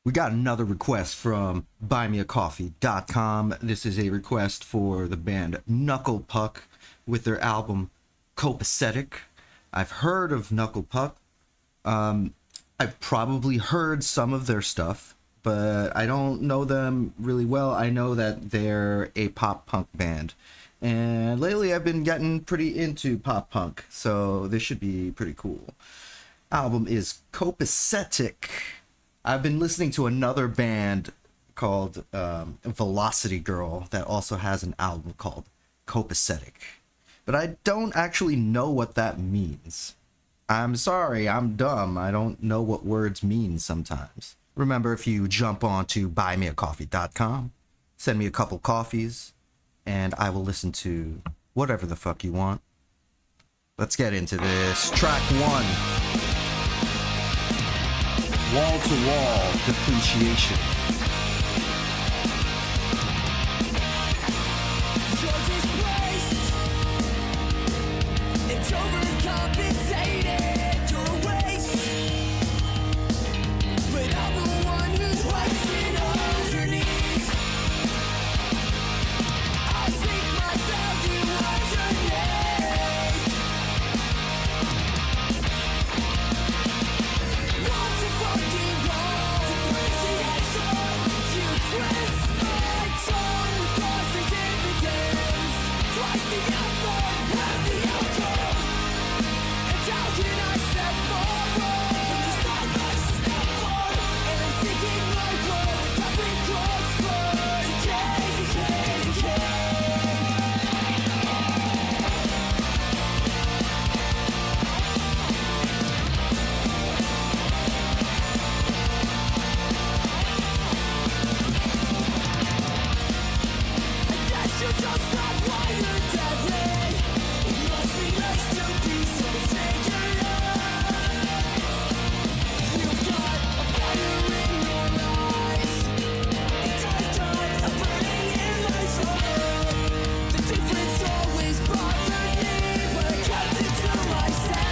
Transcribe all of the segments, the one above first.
We got another request from buymeacoffee.com. This is a request for the band Knuckle with their album Copacetic. I've heard of Knuckle. I've probably heard some of their stuff, but I don't know them really well. I know that they're a pop punk band. And lately I've been getting pretty into pop punk, so this should be pretty cool. Album is Copacetic. I've been listening to another band called Velocity Girl that also has an album called Copacetic. But I don't actually know what that means. I'm sorry, I'm dumb. I don't know what words mean sometimes. Remember, if you jump on to buymeacoffee.com, send me a couple coffees, and I will listen to whatever the fuck you want. Let's get into this. Track 1. Wall-to-wall depreciation. It's overcompensated, you're a waste. But I'm the one who's wasting on your knees. I'll seek my value underneath. Want to fucking roll depreciation. You twist my tongue with costly dividends. Twice the effort, half the outcome. And how can I step forward? There's not much to step for. And I'm thinking my world, I've been close for decay. I guess you're just not wired deadly. It must be nice to be so singular. You've got a fire in your eyes. It's I've got a burning in my soul. The difference always bothered me, but I kept it to myself.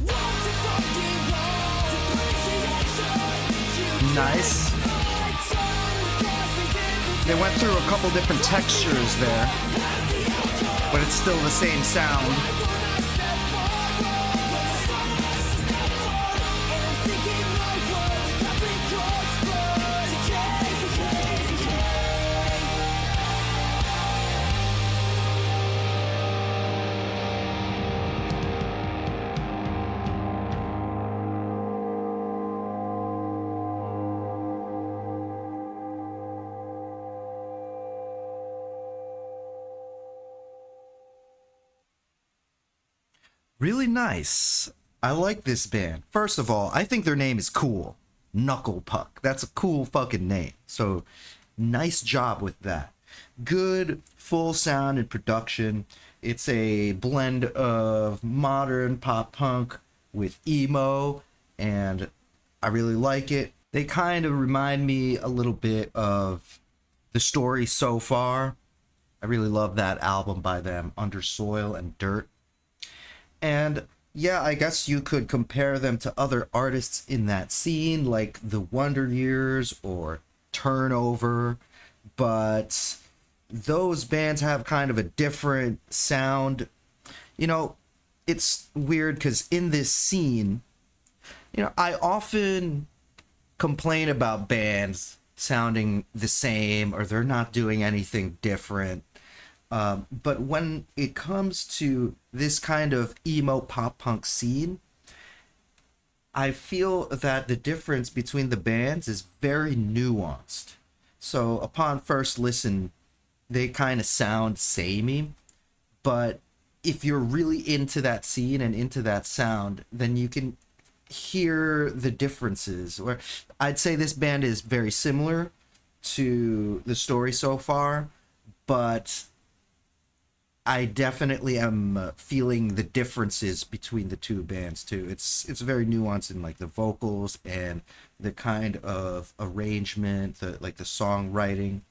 Want to fucking roll depreciation. Nice. They went through a couple different textures there, but it's still the same sound. Really nice. I like this band. First of all, I think their name is cool. Knuckle. That's a cool fucking name. So nice job with that. Good full sound and production. It's a blend of modern pop punk with emo, and I really like it. They kind of remind me a little bit of The Story So Far. I really love that album by them, Under Soil and Dirt. And yeah, I guess you could compare them to other artists in that scene, like the Wonder Years or Turnover, but those bands have kind of a different sound. You know, it's weird because in this scene, I often complain about bands sounding the same or they're not doing anything different. But when it comes to this kind of emo pop punk scene, I feel that the difference between the bands is very nuanced. So upon first listen, they kind of sound samey, but if you're really into that scene and into that sound, then you can hear the differences. Where I'd say this band is very similar to The Story So Far, but I definitely am feeling the differences between the two bands too. It's very nuanced in like the vocals and the kind of arrangement, the songwriting.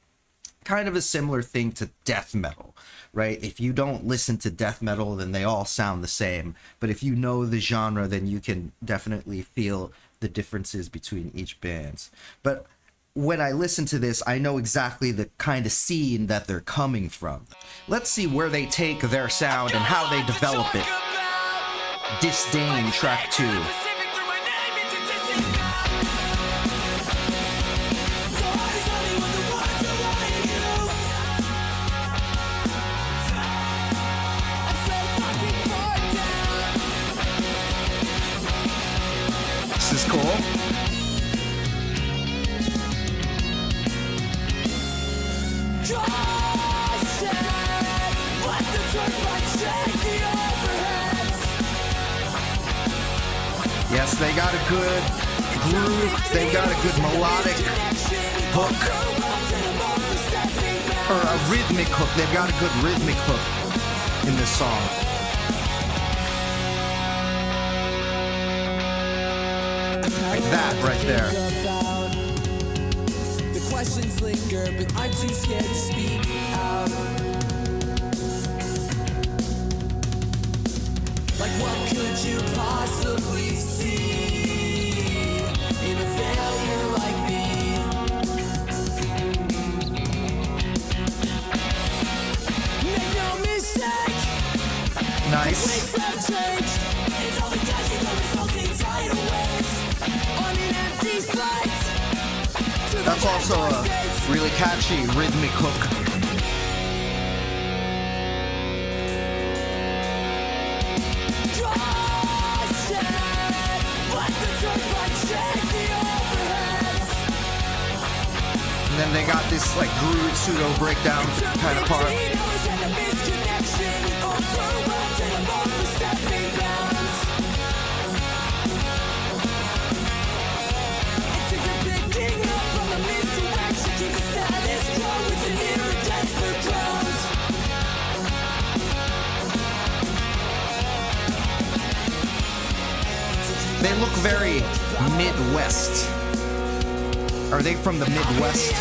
kind of a similar thing to death metal, right? If you don't listen to death metal, then they all sound the same. But if you know the genre, then you can definitely feel the differences between each band. But when I listen to this, I know exactly the kind of scene that they're coming from. Let's see where they take their sound and how they develop it. Disdain, track 2. This is cool. Yes, they got a good groove, they got a good melodic hook, or a rhythmic hook. They've got a good rhythmic hook in this song. Like that right there. The questions linger, but I'm too scared to speak out. Like what could you possibly see in a failure like me? Make no mistake. Nice. Waves have changed. It's all because you know resulting tidal waves on an empty slate. That's also a really catchy rhythmic hook. And then they got this like groove pseudo breakdown kind of part. They look very Midwest. Are they from the Midwest?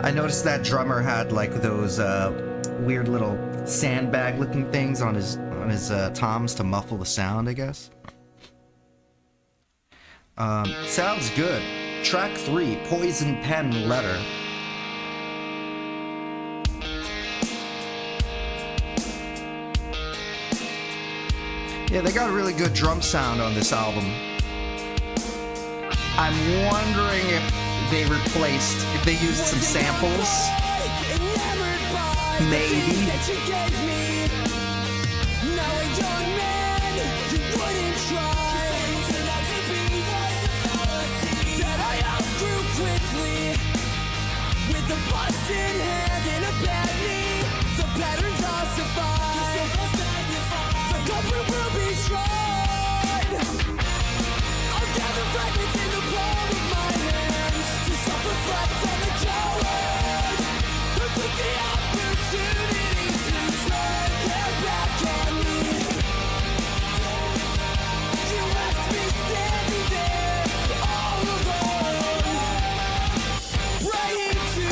I noticed that drummer had like those weird little sandbag looking things on his toms to muffle the sound, I guess. Sounds good. Track 3, Poison Pen Letter. Yeah, they got a really good drum sound on this album. I'm wondering if they used some samples. Maybe. The busted hand and a bad knee, the patterns all survive. The culprit will be tried. I'll gather fragments in the palm of my hand to self-reflect on the coward who took the opportunity to turn their back on me. You left me standing there all alone, praying to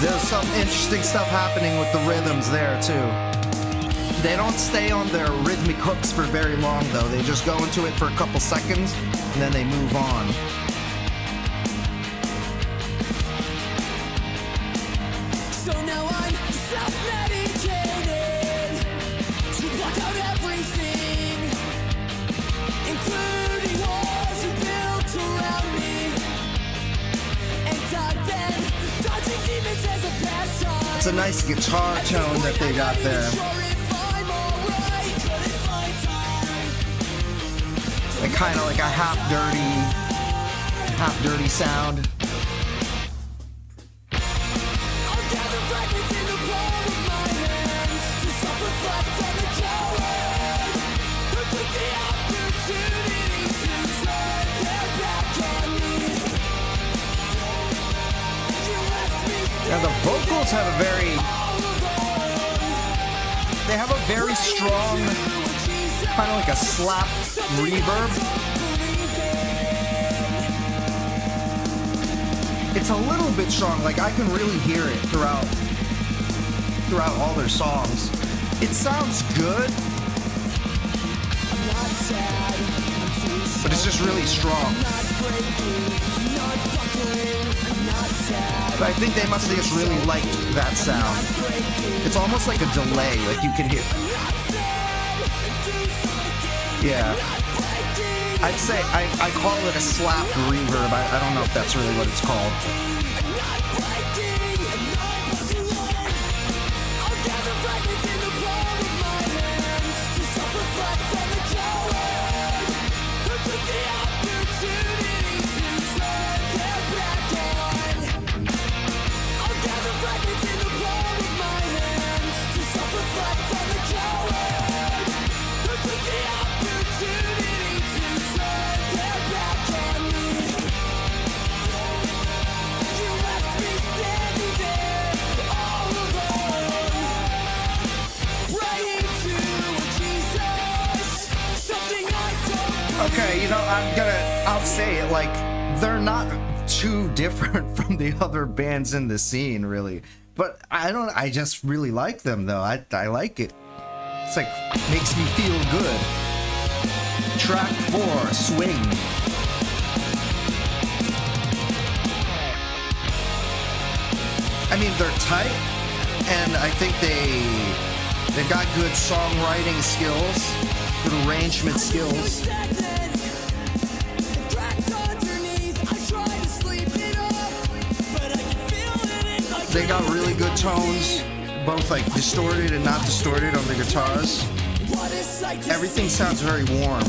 There's some interesting stuff happening with the rhythms there too. They don't stay on their rhythmic hooks for very long though. They just go into it for a couple seconds and then they move on. So now I'm self-medicated to block out everything, including walls you built around me. And I've been dodging demons as a pastime. It's a nice guitar tone that they got there. Like kind of like a half dirty sound. they have a very strong, kind of like a slap reverb. It's a little bit strong, like I can really hear it throughout all their songs. It sounds good, but it's just really strong. But I think they must have just really liked that sound. It's almost like a delay, like you can hear. Yeah. I'd say, I call it a slap reverb. I don't know if that's really what it's called. Okay, you know, I'll say it, like, they're not too different from the other bands in the scene, really. But I just really like them, though. I like it. It's like, makes me feel good. Track 4, Swing. I mean, they're tight, and I think they've got good songwriting skills, good arrangement skills. They got really good tones, both like distorted and not distorted on the guitars. Everything sounds very warm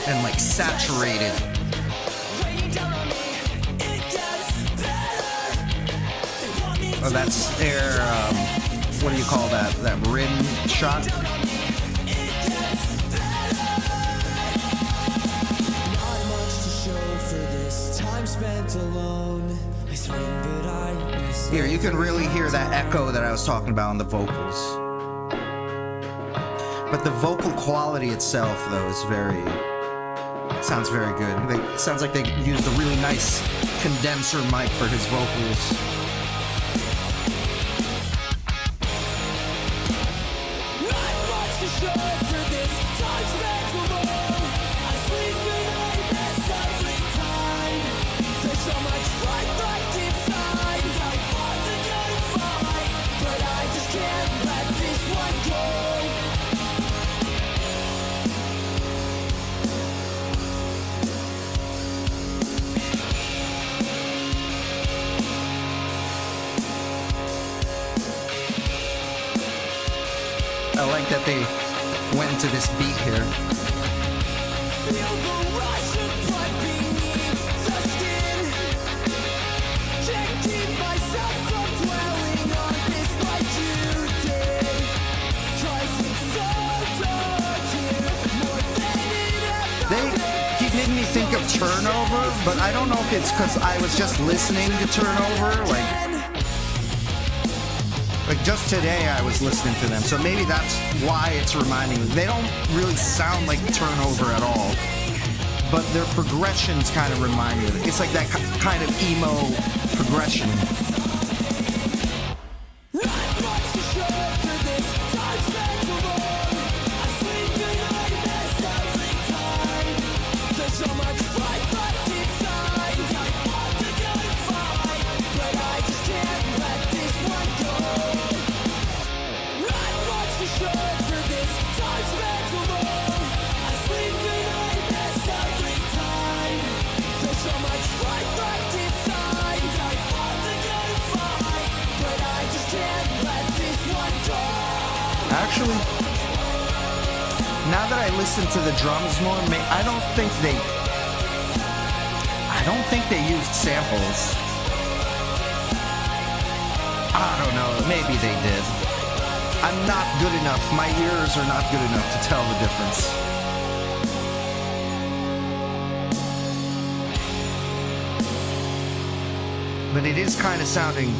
and like saturated. Oh, that's their, what do you call that? That rim shot? Not much to show for this time spent alone. I swing, but I miss. Here, you can really hear that echo that I was talking about on the vocals. But the vocal quality itself, though, is sounds very good. It sounds like they used a really nice condenser mic for his vocals. I like that they went into this beat here. They keep making me think of Turnover, but I don't know if it's because I was just listening to Turnover, like just today I was listening to them, so maybe that's why it's reminding me. They don't really sound like Turnover at all, but their progressions kind of remind me of it. It's like that kind of emo progression. Actually, now that I listen to the drums more, I don't think they used samples. I don't know, maybe they did. I'm not good enough. My ears are not good enough to tell the difference. But it is kind of sounding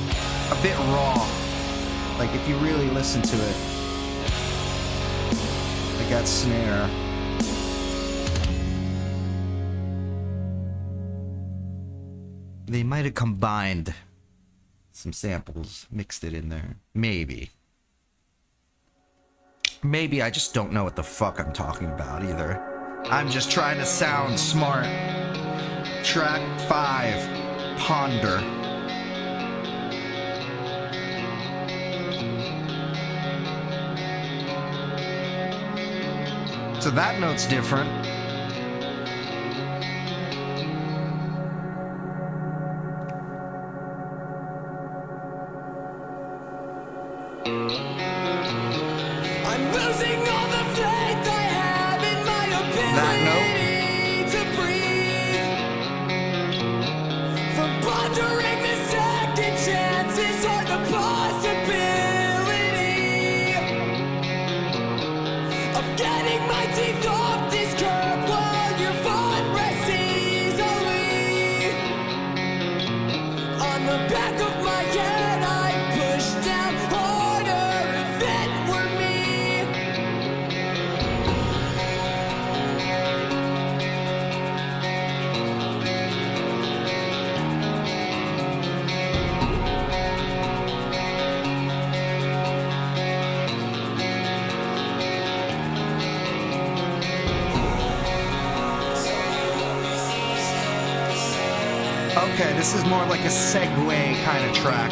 a bit raw. Like, if you really listen to it. Like that snare. They might have combined some samples, mixed it in there. Maybe. Maybe I just don't know what the fuck I'm talking about either. I'm just trying to sound smart. Track 5, Ponder. So that note's different. I'm losing all the faith I have in my ability to breathe. From pondering the second chances or the possibility of getting my teeth off this curb while you're fun rest easily. On the back of my head I push down harder if it were me. Okay, this is more like a segue kind of track.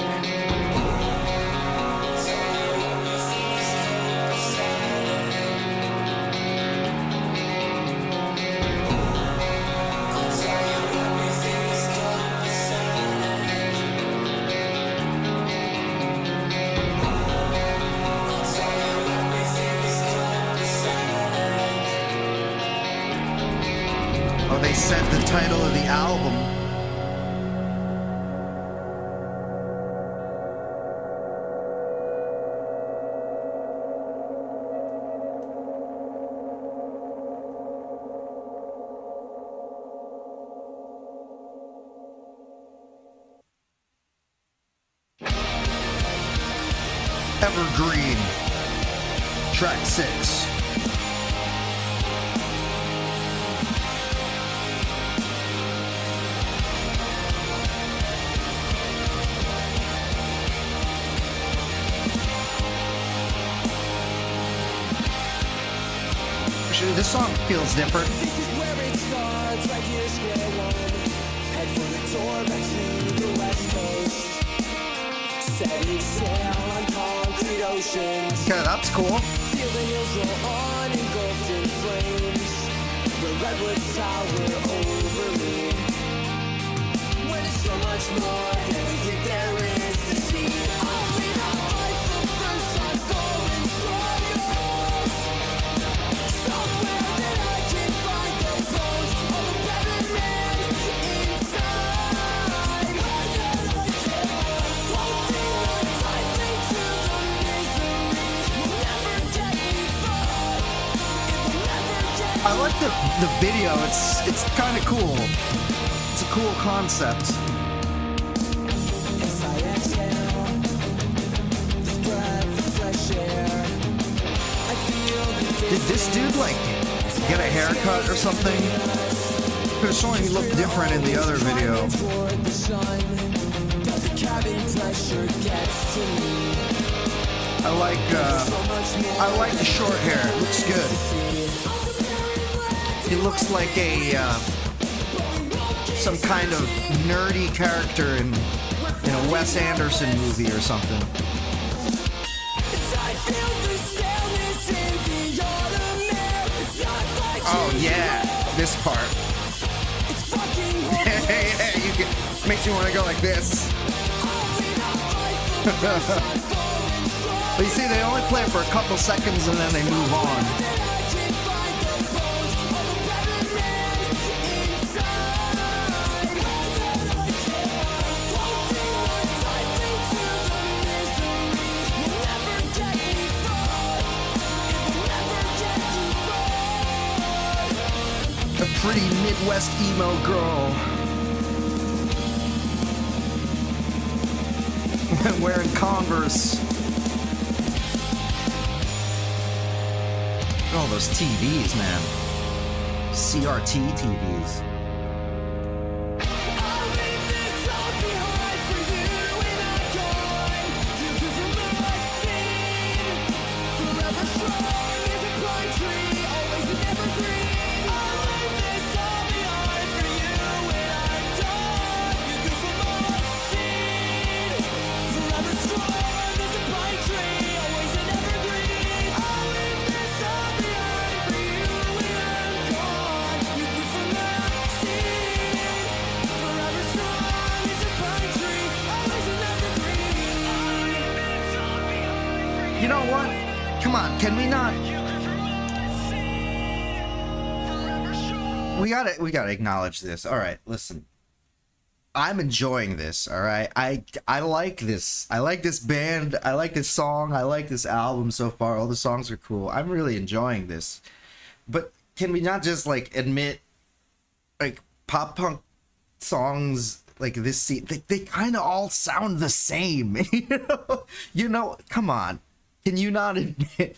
Oh, they said the title of the album. Evergreen, track 6. Actually, this song feels different. This is where it starts, right here, square one. Head for the door back to the west coast. Setting sail on concrete oceans. Okay, that's cool. Feel the hills roll on, engulfed in flames. The redwoods tower over me. When there's so much more than we think there is to see. Only not life the first time falling trials. Somewhere that I can find the bones of a better man inside. Floating untightly to the misery will never get me far. It will never get I like the video. It's kind of cool. It's a cool concept. as I exhale this breath of fresh air. I feel the Did this dude like get a haircut or something? Could have sworn he looked different in the other video. toward the sun, but the cabin pressure gets to me. I like the short hair. It looks good. It looks like a some kind of nerdy character in a Wes Anderson movie or something. I feel the staleness in the autumn air. It's not like Oh yeah, this part. it's fucking Yeah, you can, makes me want to go like this. But you see, they only play it for a couple seconds and then they move on. A pretty Midwest emo girl. Wearing Converse. all those TVs, man. CRT TVs. I'll leave this all behind for you when I'm gone. You give from my scene. Forever strong as a pine tree, always an evergreen. I'll leave this all behind for you when I'm done. You give from my scene. Forever strong as a pine tree, always an evergreen. I'll leave this all behind for you when I'm gone. You give from my scene. Forever strong as a pine tree, always an evergreen. You know what? Come on, can we not? We gotta acknowledge this. All right, listen. I'm enjoying this. All right, I like this. I like this band. I like this song. I like this album so far. All the songs are cool. I'm really enjoying this. But can we not just like admit, like pop punk songs like this? They kind of all sound the same. You know. Come on. Can you not admit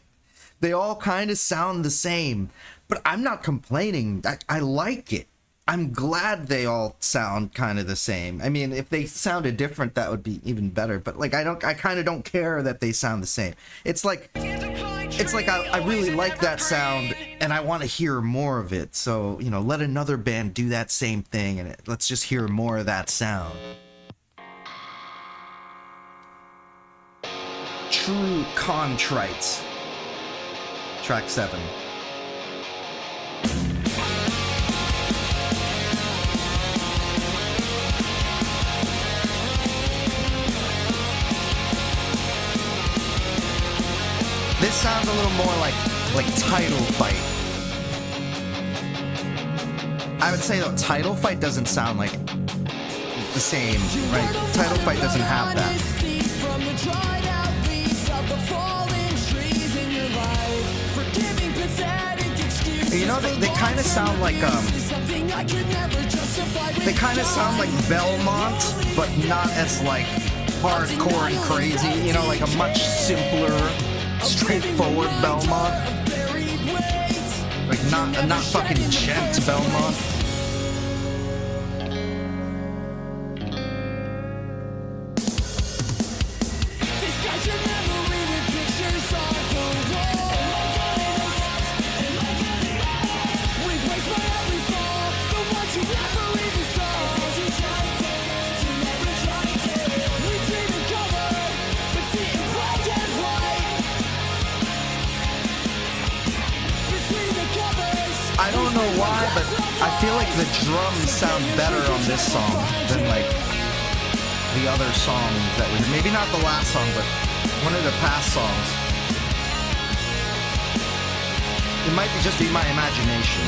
they all kind of sound the same? But I'm not complaining. I like it. I'm glad they all sound kind of the same. I mean, if they sounded different, that would be even better. But like, I kind of don't care that they sound the same. It's like I really like that sound and I want to hear more of it. So, you know, let another band do that same thing and let's just hear more of that sound. True Contrite. Track 7. This sounds a little more like Title Fight. I would say though, Title Fight doesn't sound like the same, right? Title Fight doesn't have that. You know, they kind of sound like they kind of sound like Belmont, but not as like hardcore and crazy. You know, like a much simpler, straightforward Belmont. Like not fucking gent Belmont. I don't know why, but I feel like the drums sound better on this song than like the other songs that we, maybe not the last song, but one of the past songs. It might just be my imagination.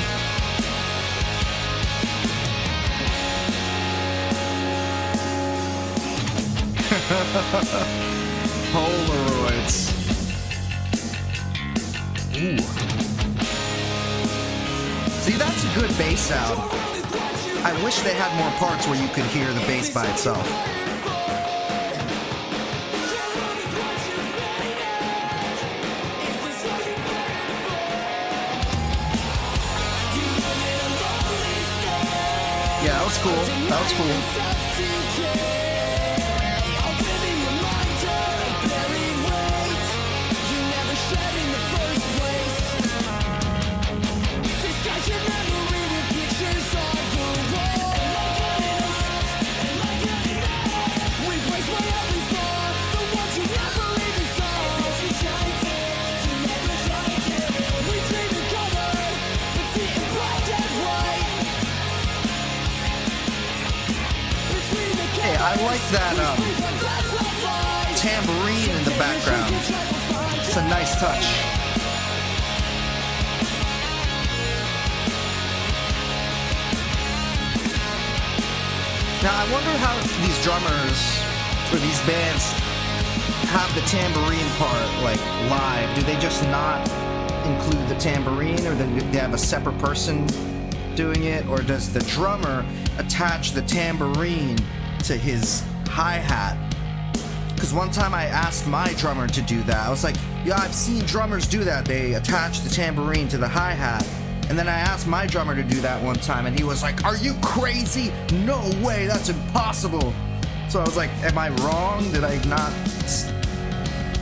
Polaroids. Ooh. See, that's a good bass sound. I wish they had more parts where you could hear the bass by itself. Yeah, that was cool. That was cool. I like that tambourine in the background. It's a nice touch. Now I wonder how these drummers or these bands have the tambourine part like live. Do they just not include the tambourine, or do they have a separate person doing it, or does the drummer attach the tambourine to his hi-hat Because one time I asked my drummer to do that. I was like, yeah, I've seen drummers do that. They attach the tambourine to the hi-hat. And then I asked my drummer to do that one time, and he was like, are you crazy? No way, that's impossible. So I was like, am I wrong? Did I not...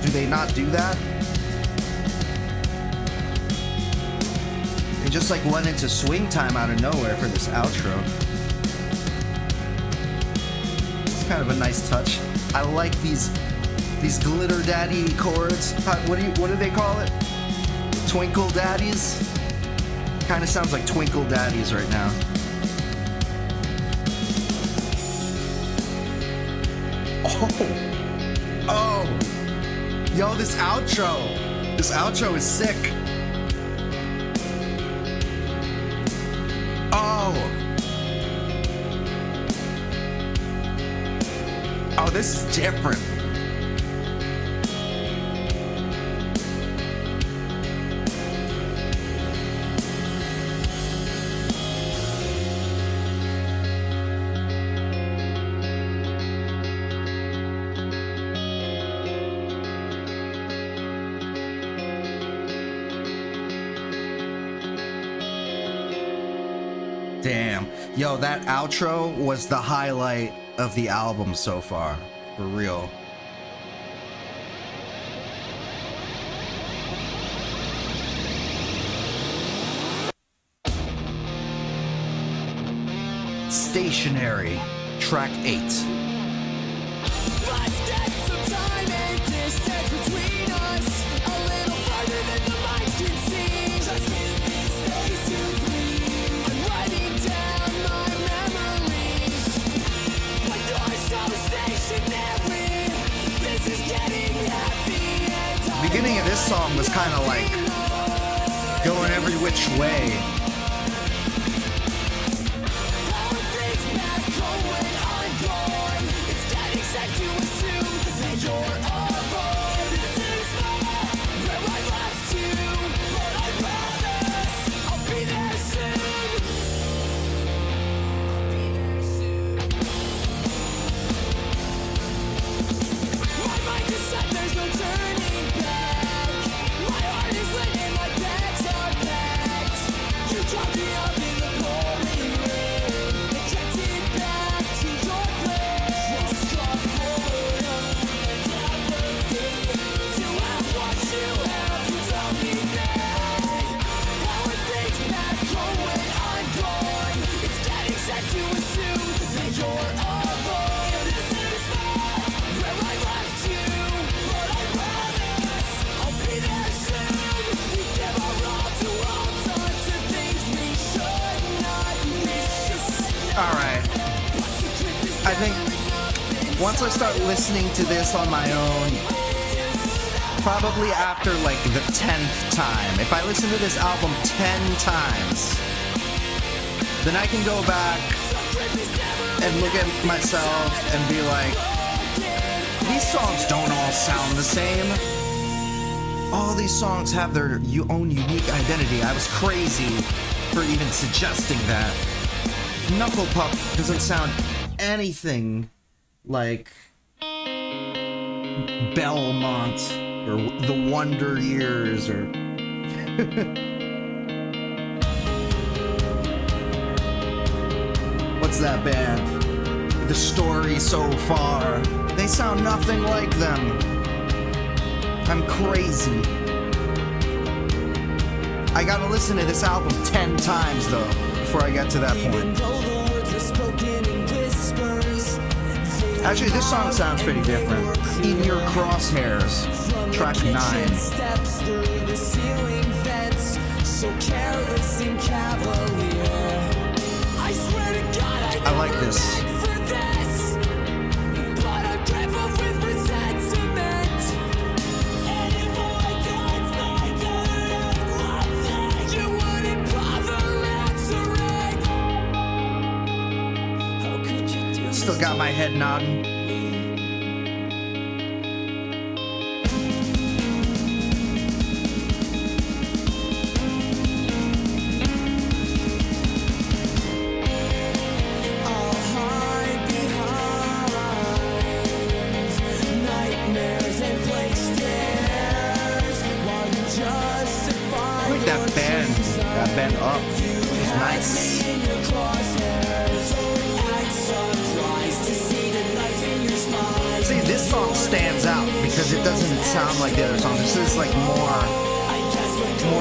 Do they not do that? It just like went into swing time out of nowhere for this outro. It's kind of a nice touch. I like these glitter daddy chords. What do they call it? Twinkle daddies? Kind of sounds like Twinkle Daddies right now. Oh, yo, this outro is sick. Oh, this is different. Damn. Yo, that outro was the highlight of the album so far. For real. Stationary, track 8. Let's get some time and distance between us. A little farther than the mind can see. Just give me space to breathe. I'm writing down my memories. But you're so stationary. This is getting heavy. And Beginning of this song was kind of like going every which way. I think once I start listening to this on my own, probably after like the 10th time, if I listen to this album 10 times, then I can go back and look at myself and be like, these songs don't all sound the same. All these songs have their own unique identity. I was crazy for even suggesting that. Knuckle Puck doesn't sound anything like Belmont or the Wonder Years or what's that band? The Story So Far. They sound nothing like them. I'm crazy. I gotta listen to this album 10 times though before I get to that point. Actually, this song sounds pretty different. In Your Crosshairs, track 9. Steps through the ceiling vents, so careless and cavalier. I swear to God, I like this. For this, but I'm grateful with resentment. And if I got my gun, you wouldn't bother answering. How could you do this? Still got my head nodding. Night I like that bend up. It's nice. See, this song stands out because it doesn't sound like the other songs. This is like more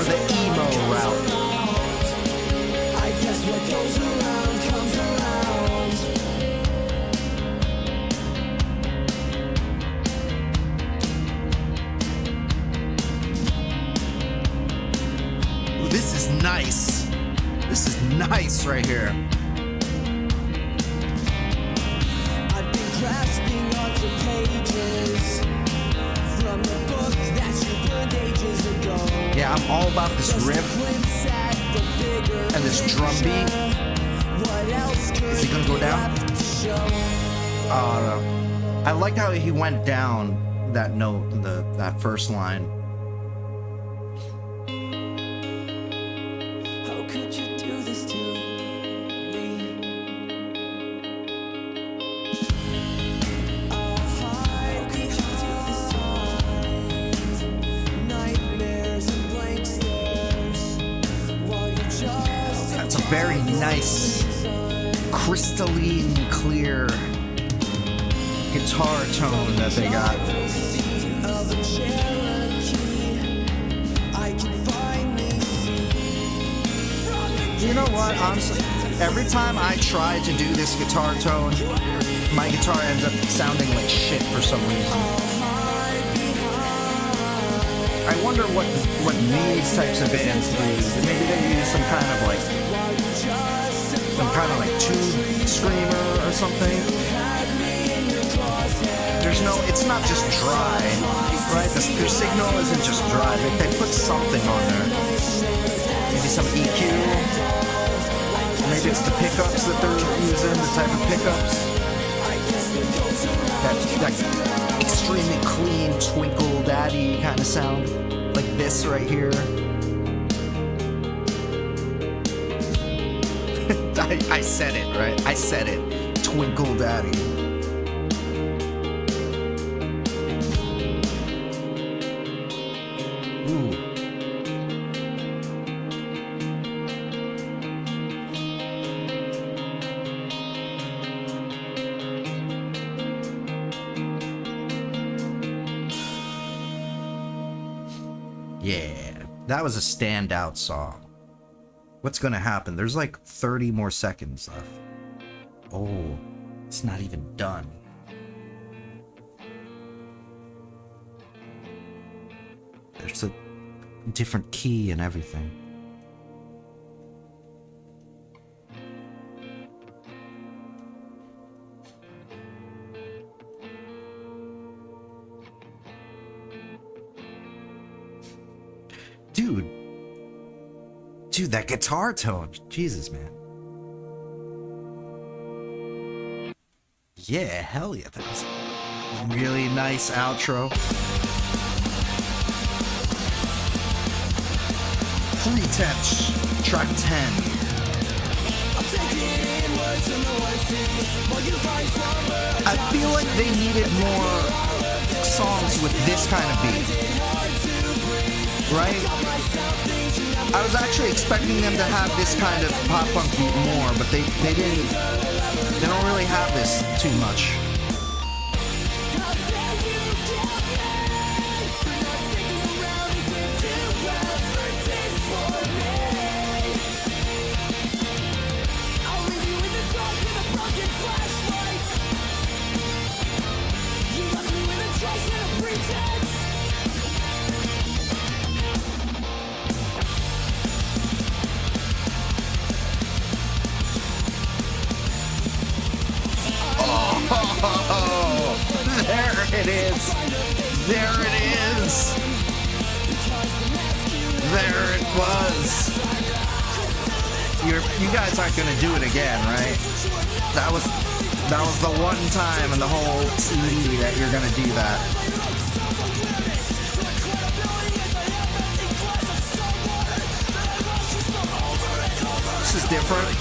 the emo route. I guess what goes around comes around. This is nice. This is nice right here. I've been grasping onto pages from the book that you burned ages ago. Yeah, I'm all about this riff and this drum beat. Is he gonna go down? I like how he went down that note, that first line. How could you do this to me? How could you do this to me? Nightmares and blank stares while you're just That's a very nice, crystalline, clear guitar tone that they got. of a Cherokee. I can finally see. You know what? Honestly, every time I try to do this guitar tone, my guitar ends up sounding like shit for some reason. I wonder what these types of bands do. Maybe they use some kind of tube screamer or something. It's not just dry, right? Their signal isn't just dry. They put something on there. Maybe some EQ. Maybe it's the pickups that they're using, the type of pickups. That extremely clean, twinkle daddy kind of sound. Like this right here. I said it, right? I said it. Twinkle daddy. Yeah, that was a standout song. What's gonna happen? There's like 30 more seconds left. Oh, it's not even done. There's a different key and everything. Dude, that guitar tone. Jesus, man. Yeah, hell yeah. That was a really nice outro. Pretouch, track 10. I feel like they needed more songs with this kind of beat. Right? I was actually expecting them to have this kind of pop punk beat more, but they didn't. They don't really have this too much. There it is. There it is. There it was. You guys aren't gonna do it again, right? That was the one time in the whole CD that you're gonna do that. This is different.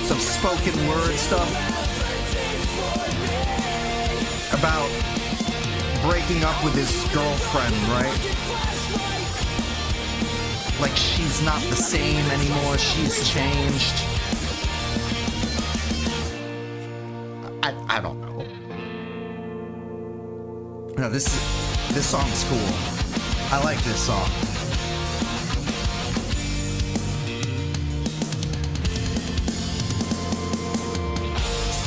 Some spoken word stuff. breaking up with his girlfriend, right? Like she's not the same anymore, she's changed. I don't know. No, this song's cool. I like this song.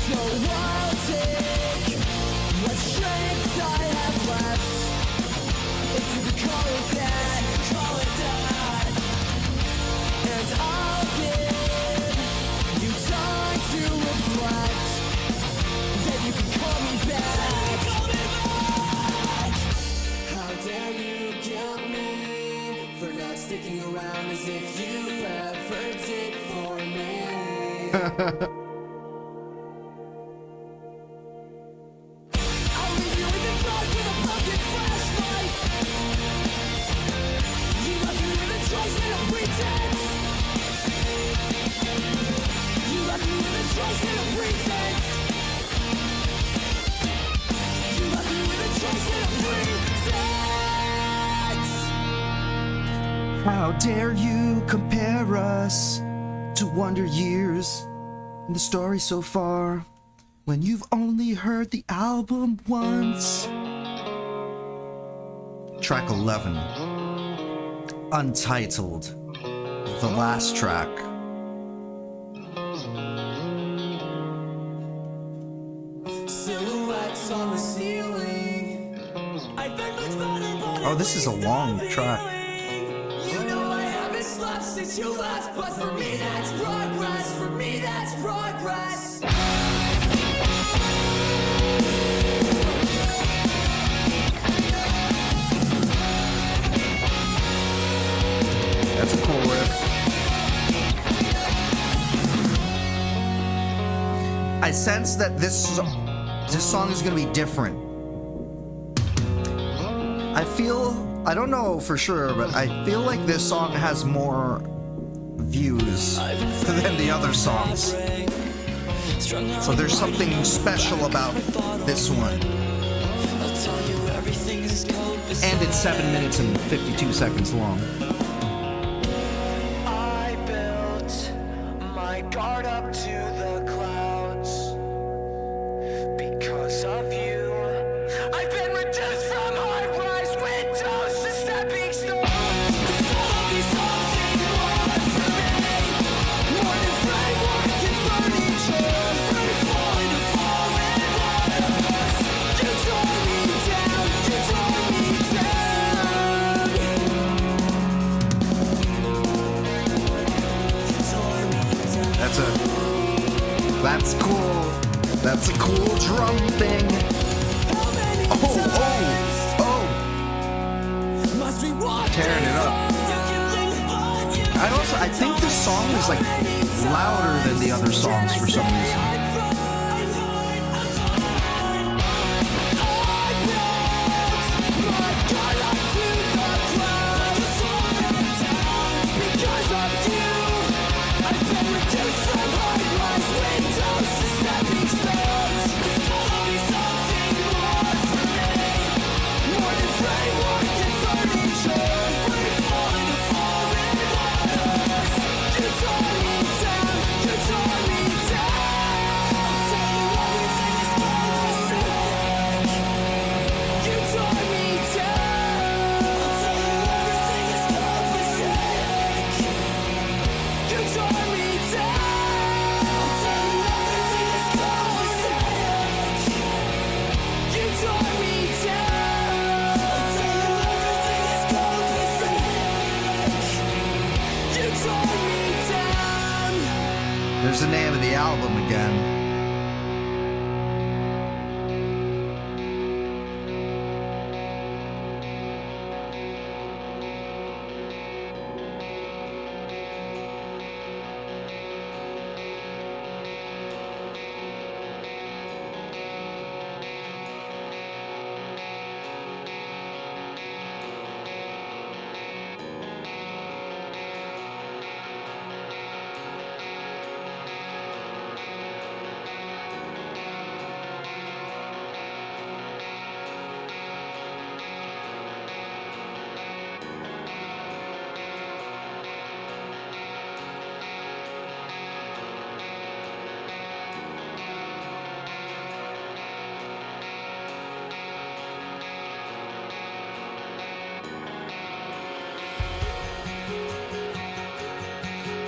So I'll take what strength I have left. If you could call it that, and I'll give you time to reflect. Then you can call me back. How dare you kill me for not sticking around as if you ever did for me. I'll leave you in the dark with a pumpkin flashlight. You left me with a choice and a pretense. You left me with a choice and a pretense. You left me with a choice and a pretense. How dare you compare us to Wonder Years in the story so far, when you've only heard the album once. Track 11, Untitled, the last track. Silhouettes on the ceiling. I've been much better, but Oh, this is a long track. you know I haven't slept since you left, but for me that's progress. For me that's progress. That's a cool riff. I sense that this song is gonna be different. I don't know for sure, but I feel like this song has more views than the other songs. So there's something special about this one. And it's 7 minutes and 52 seconds long. I built my guard up to the clouds because of you. I've been reduced from high-rise windows to stepping stones. There's gotta be something more for me, more than framework and furniture. Free falling to fallen waters. You tore me down, you tore me down. You tore me down. That's cool. That's a cool drum thing. How many Oh, times oh, must we walk tearing it up. I think this song is like louder than the other songs for some reason.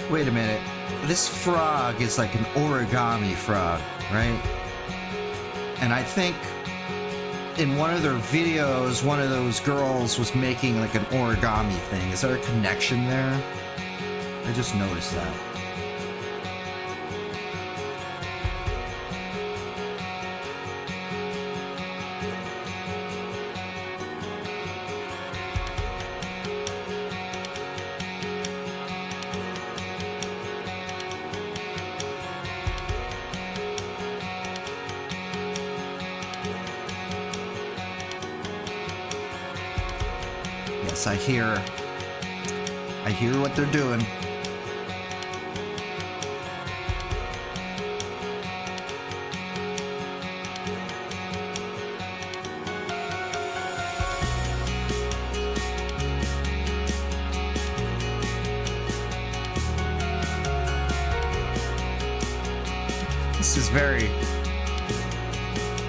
Wait a minute. This frog is like an origami frog, right? And I think in one of their videos, one of those girls was making like an origami thing. Is there a connection there? I just noticed that. Yes, I hear what they're doing.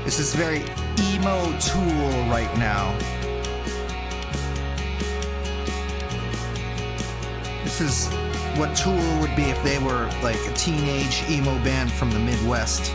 This is very emo Tool right now. This is what Tool would be if they were like a teenage emo band from the Midwest.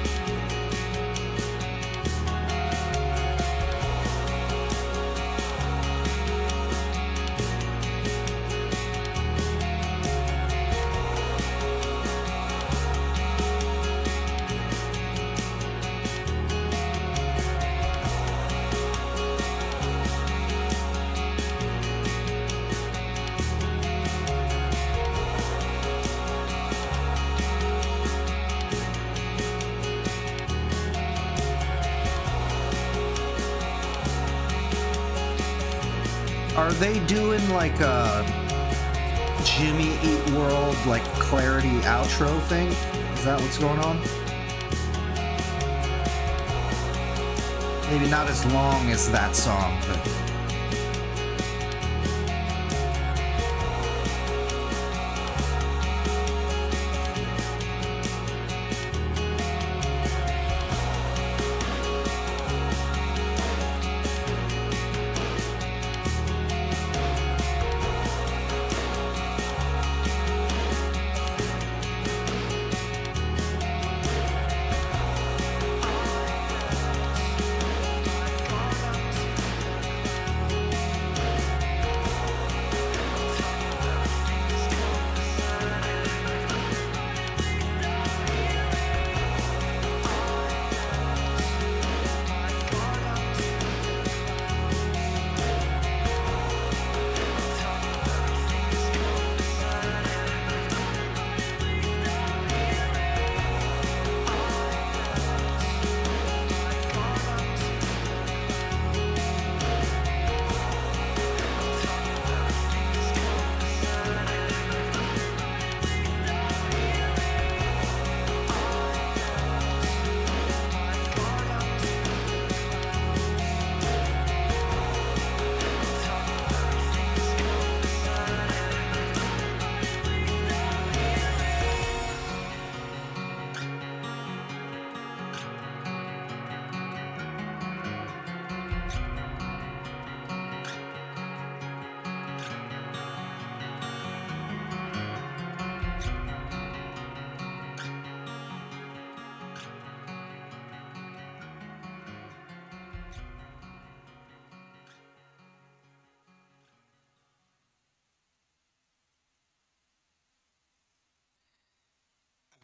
Are they doing like a Jimmy Eat World like Clarity outro thing? Is that what's going on? Maybe not as long as that song, but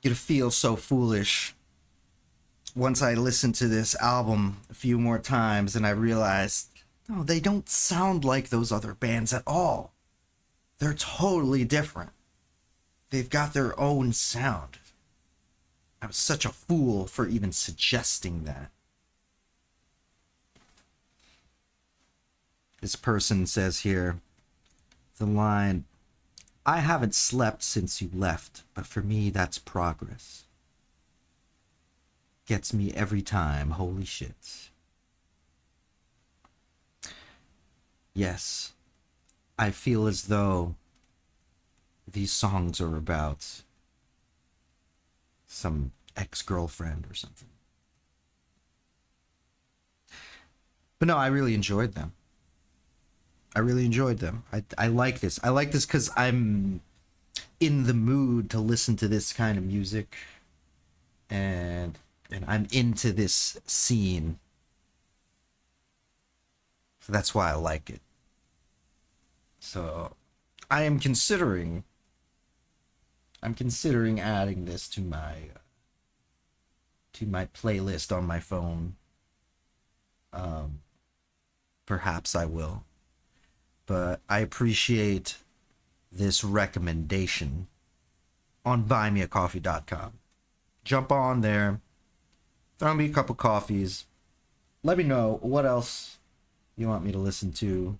I'm gonna feel so foolish once I listen to this album a few more times and I realized, no, they don't sound like those other bands at all. They're totally different. They've got their own sound. I was such a fool for even suggesting that. This person says here, the line, I haven't slept since you left, but for me that's progress. Gets me every time, holy shit. Yes, I feel as though these songs are about some ex-girlfriend or something. But no, I really enjoyed them. I really enjoyed them. I like this. I like this because I'm in the mood to listen to this kind of music, and I'm into this scene. So that's why I like it. So I am considering adding this to my playlist on my phone. Perhaps I will. But I appreciate this recommendation on buymeacoffee.com. Jump on there, throw me a couple coffees. Let me know what else you want me to listen to,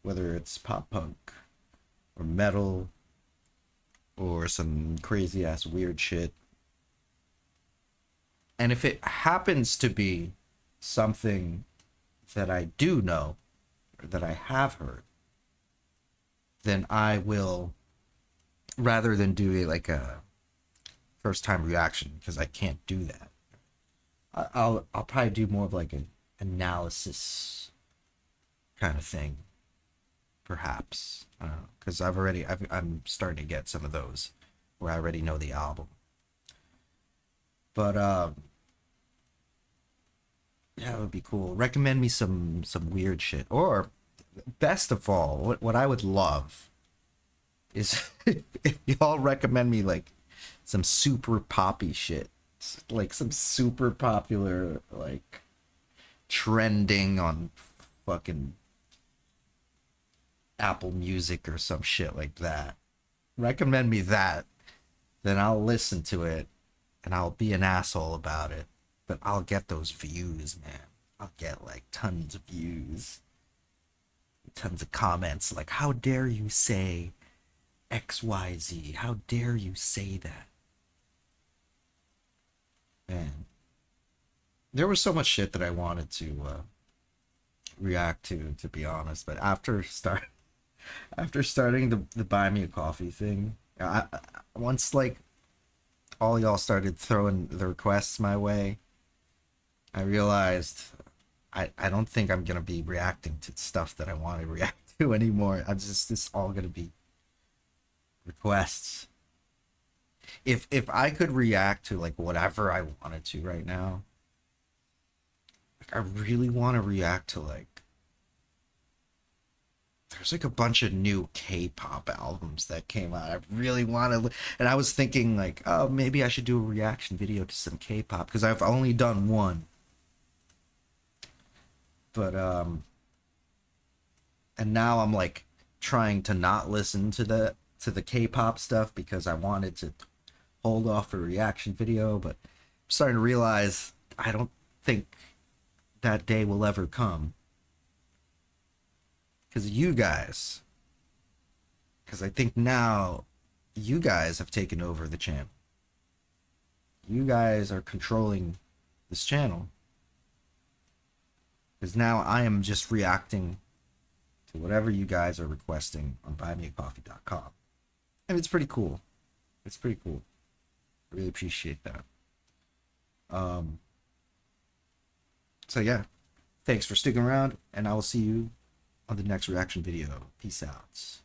whether it's pop punk or metal or some crazy ass weird shit. And if it happens to be something that I do know or that I have heard, then I will, rather than do like a first time reaction, because I can't do that, I'll probably do more of like an analysis kind of thing, perhaps. I don't know, because I'm starting to get some of those where I already know the album. But yeah, it would be cool. Recommend me some weird shit, or best of all, what I would love is if y'all recommend me like some super poppy shit, like some super popular, like trending on fucking Apple Music or some shit like that. Recommend me that, then I'll listen to it and I'll be an asshole about it, but I'll get those views, man. I'll get like tons of views, tons of comments like, how dare you say XYZ? How dare you say that? Man, there was so much shit that I wanted to react to be honest, but after starting the buy me a coffee thing, once like all y'all started throwing the requests my way, I realized I don't think I'm gonna be reacting to stuff that I want to react to anymore. It's all gonna be requests. If I could react to like whatever I wanted to right now, like I really want to react to like, there's like a bunch of new K-pop albums that came out. I really want to, and I was thinking like, oh, maybe I should do a reaction video to some K-pop because I've only done one. But and now I'm like trying to not listen to the K-pop stuff because I wanted to hold off a reaction video, but I'm starting to realize I don't think that day will ever come. Because you guys, because I think now you guys have taken over the channel. You guys are controlling this channel. Because now I am just reacting to whatever you guys are requesting on buymeacoffee.com. And it's pretty cool. It's pretty cool. I really appreciate that. So yeah, thanks for sticking around, and I will see you on the next reaction video. Peace out.